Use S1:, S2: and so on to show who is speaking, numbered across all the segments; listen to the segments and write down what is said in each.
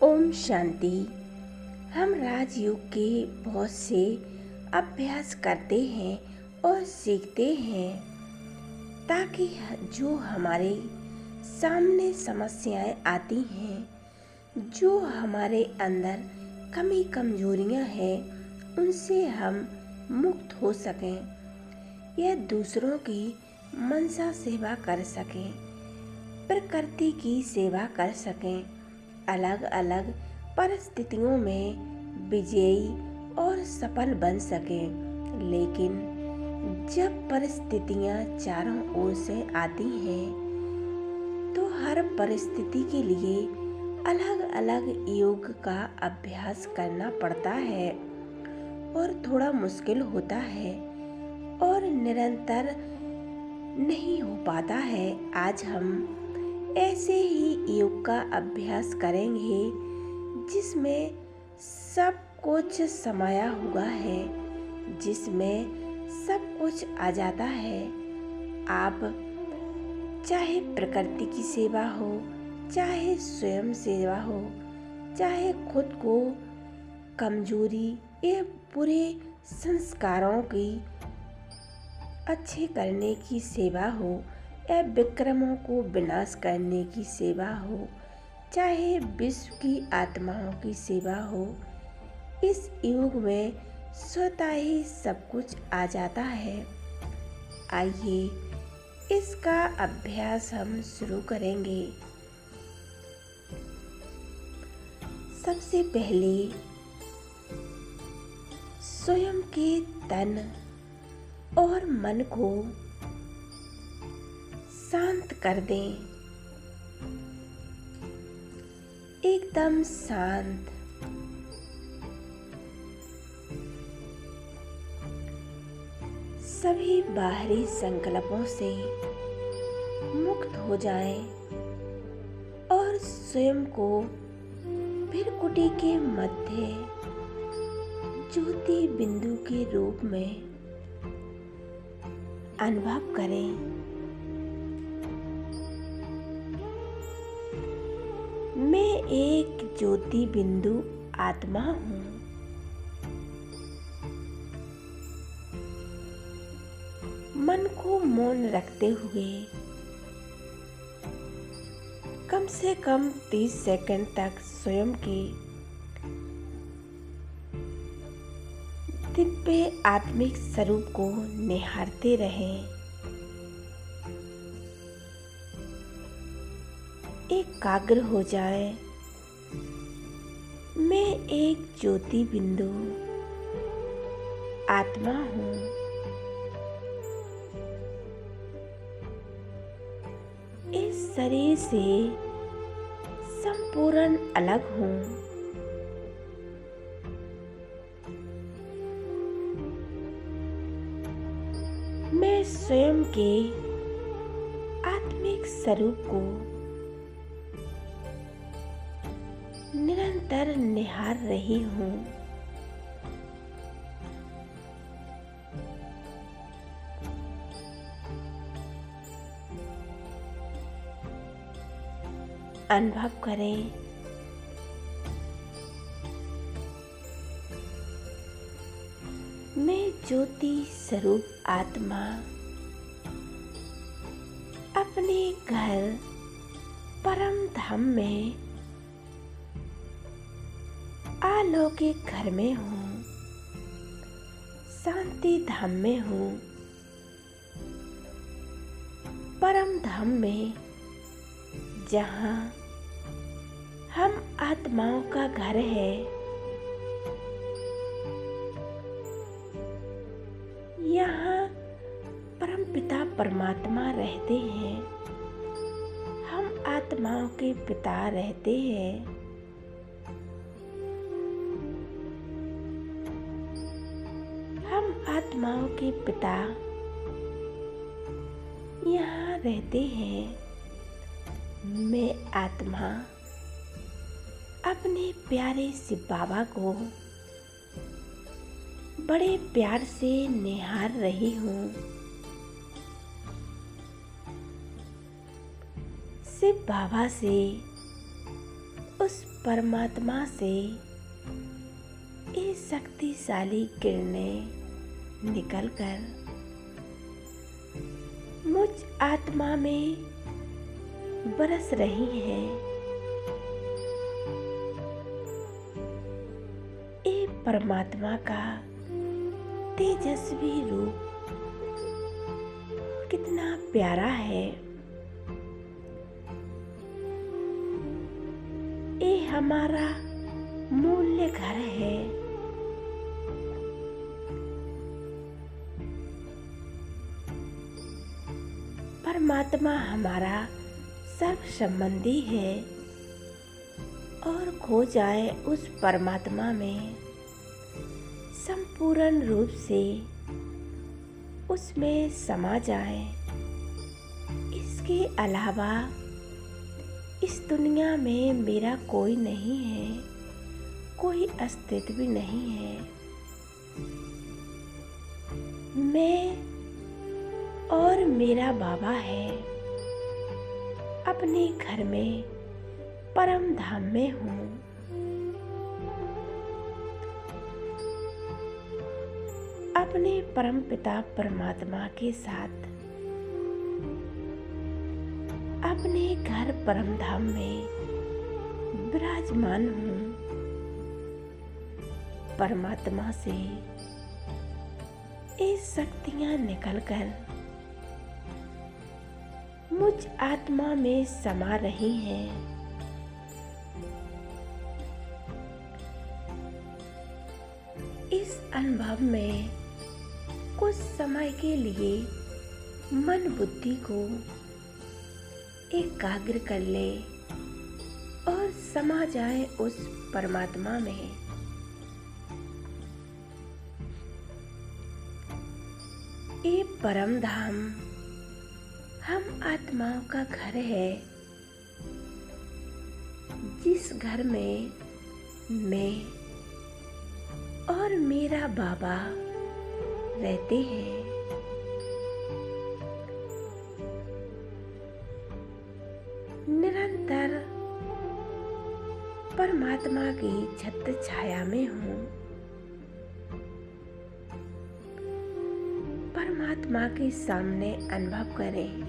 S1: ओम शांति। हम राजयोग के बहुत से अभ्यास करते हैं और सीखते हैं ताकि जो हमारे सामने समस्याएं आती हैं, जो हमारे अंदर कमी कमजोरियां हैं, उनसे हम मुक्त हो सकें या दूसरों की मनसा सेवा कर सकें, प्रकृति की सेवा कर सकें, अलग अलग परिस्थितियों में विजयी और सफल बन सकें। लेकिन जब परिस्थितियां चारों ओर से आती हैं तो हर परिस्थिति के लिए अलग अलग योग का अभ्यास करना पड़ता है और थोड़ा मुश्किल होता है और निरंतर नहीं हो पाता है। आज हम ऐसे ही योग का अभ्यास करेंगे जिसमें सब कुछ समाया हुआ है, जिसमें सब कुछ आ जाता है। आप चाहे प्रकृति की सेवा हो, चाहे स्वयं सेवा हो, चाहे खुद को कमजोरी या बुरे संस्कारों की अच्छे करने की सेवा हो या विक्रमों को विनाश करने की सेवा हो, चाहे विश्व की आत्माओं की सेवा हो, इस युग में स्वतः ही सब कुछ आ जाता है। आइए इसका अभ्यास हम शुरू करेंगे। सबसे पहले स्वयं के तन और मन को शांत कर दें, एकदम शांत। सभी बाहरी संकल्पों से मुक्त हो जाएं और स्वयं को भृकुटी के मध्य ज्योति बिंदु के रूप में अनुभव करें। मैं एक ज्योति बिंदु आत्मा हूँ। मन को मौन रखते हुए कम से कम 30 सेकंड तक स्वयं के दिव्य आत्मिक स्वरूप को निहारते रहें। एकाग्र हो जाए। मैं एक ज्योति बिंदु आत्मा हूँ। इस शरीर से संपूर्ण अलग हूँ। मैं स्वयं के आत्मिक स्वरूप को निरंतर निहार रही हूँ। अनुभव करें मैं ज्योति स्वरूप आत्मा अपने घर परम धाम में अलौकिक घर में हूँ, शांति धाम में हूँ, परम धाम में, जहाँ हम आत्माओं का घर है। यहाँ परमपिता परमात्मा रहते हैं। हम आत्माओं के पिता रहते हैं। हम आत्माओं के पिता यहाँ रहते हैं। मैं आत्मा अपने प्यारे शिव बाबा को बड़े प्यार से निहार रही हूँ। शिव बाबा से उस परमात्मा से ये शक्तिशाली किरणें निकलकर मुझ आत्मा में बरस रही हैं। ये परमात्मा का तेजस्वी रूप कितना प्यारा है। ये हमारा मूल्य घर है। परमात्मा हमारा सर्व संबंधी है और खो जाए उस परमात्मा में संपूर्ण रूप से उसमें समा जाए। इसके अलावा इस दुनिया में मेरा कोई नहीं है, कोई अस्तित्व भी नहीं है। मैं और मेरा बाबा है। अपने घर में परम धाम में हूँ। अपने परम पिता परमात्मा के साथ अपने घर परम धाम में विराजमान हूँ। परमात्मा से ये शक्तियाँ निकलकर मुझ आत्मा में समा रही हैं। इस अनुभव में कुछ समय के लिए मन बुद्धि को एकाग्र कर ले और समा जाए उस परमात्मा में। ये परम धाम हम आत्माओं का घर है, जिस घर में मैं और मेरा बाबा रहते हैं। निरंतर परमात्मा की छत्र छाया में हूँ। परमात्मा के सामने अनुभव करें।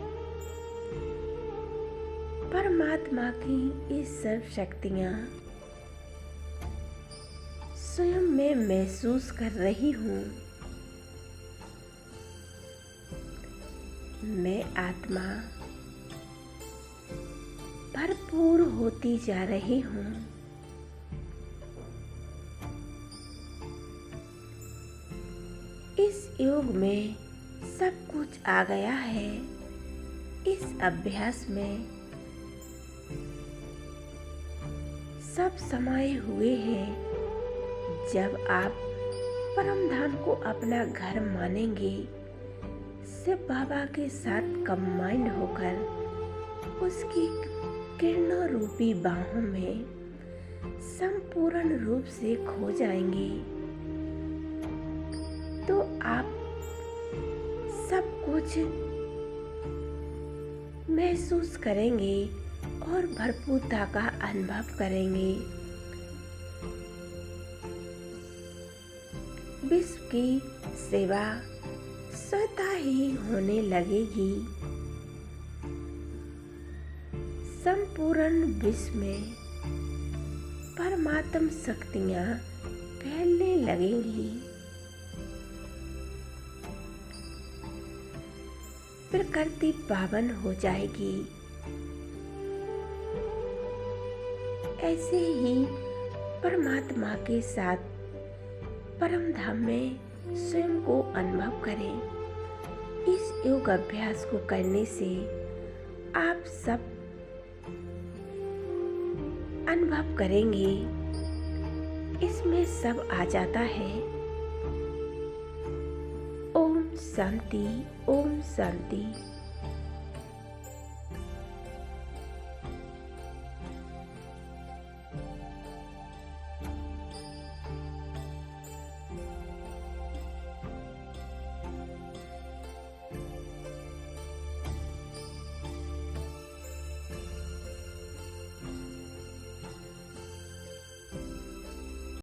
S1: परमात्मा की ये सर्व शक्तियाँ स्वयं में महसूस कर रही हूँ। मैं आत्मा भरपूर होती जा रही हूँ। इस युग में सब कुछ आ गया है। इस अभ्यास में सब समाये हुए हैं। जब आप परम धाम को अपना घर मानेंगे, शिव बाबा के साथ कंबाइंड होकर उसकी किरणों रूपी बाहों में संपूर्ण रूप से खो जाएंगे, तो आप सब कुछ महसूस करेंगे और भरपूरता का अनुभव करेंगे। विश्व की सेवा स्वतः ही होने लगेगी। संपूर्ण विश्व में परमात्म शक्तियाँ फैलने लगेंगी। प्रकृति पावन हो जाएगी। ऐसे ही परमात्मा के साथ परम धाम में स्वयं को अनुभव करें। इस योग अभ्यास को करने से आप सब अनुभव करेंगे। इसमें सब आ जाता है। ओम शांति, ओम शांति।